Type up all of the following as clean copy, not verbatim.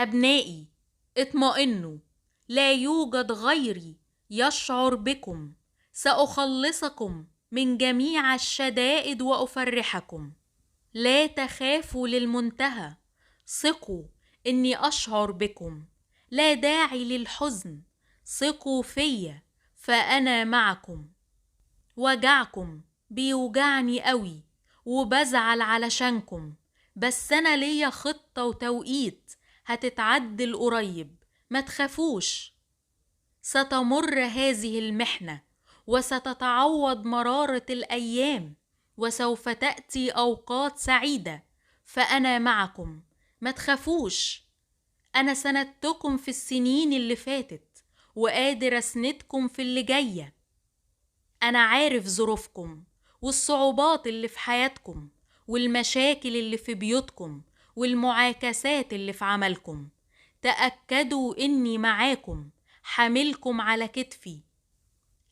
أبنائي، اطمئنوا، لا يوجد غيري يشعر بكم. سأخلصكم من جميع الشدائد وأفرحكم. لا تخافوا للمنتهى، ثقوا إني أشعر بكم. لا داعي للحزن، ثقوا فيا فأنا معكم. وجعكم بيوجعني قوي وبزعل علشانكم، بس أنا ليا خطة وتوقيت هتتعدل قريب. ما تخافوش، ستمر هذه المحنة وستتعوض مرارة الأيام، وسوف تأتي أوقات سعيدة. فأنا معكم، ما تخافوش. أنا سندتكم في السنين اللي فاتت وقادر أسندكم في اللي جاية. أنا عارف ظروفكم والصعوبات اللي في حياتكم والمشاكل اللي في بيوتكم والمعاكسات اللي في عملكم. تأكدوا إني معاكم، حاملكم على كتفي.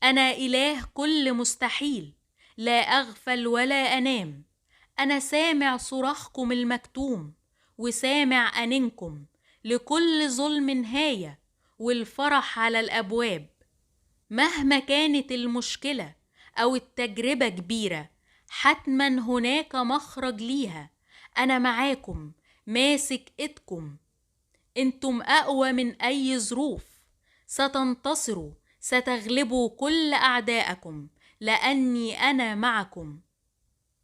أنا إله كل مستحيل، لا أغفل ولا أنام. أنا سامع صراخكم المكتوم وسامع أنينكم. لكل ظلم نهاية والفرح على الأبواب. مهما كانت المشكلة أو التجربة كبيرة، حتما هناك مخرج ليها. أنا معاكم، ماسك إيدكم. انتم أقوى من أي ظروف. ستنتصروا، ستغلبوا كل أعدائكم، لأني أنا معكم.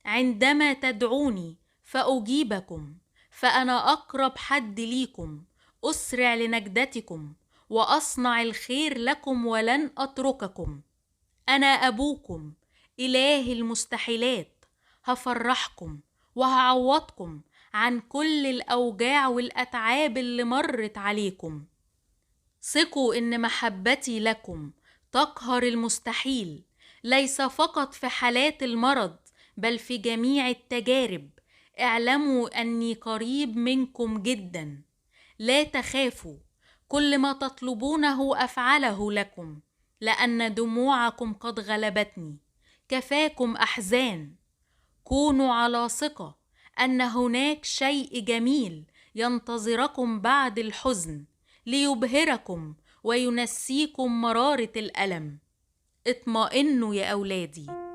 عندما تدعوني فأجيبكم، فأنا أقرب حد ليكم. أسرع لنجدتكم وأصنع الخير لكم ولن أترككم. أنا أبوكم، إله المستحيلات. هفرحكم وهعوضكم عن كل الأوجاع والأتعاب اللي مرت عليكم. ثقوا إن محبتي لكم تقهر المستحيل، ليس فقط في حالات المرض بل في جميع التجارب. اعلموا أني قريب منكم جدا. لا تخافوا، كل ما تطلبونه أفعله لكم، لأن دموعكم قد غلبتني. كفاكم أحزان. كونوا على ثقة أن هناك شيء جميل ينتظركم بعد الحزن، ليبهركم وينسيكم مرارة الألم. اطمئنوا يا أولادي.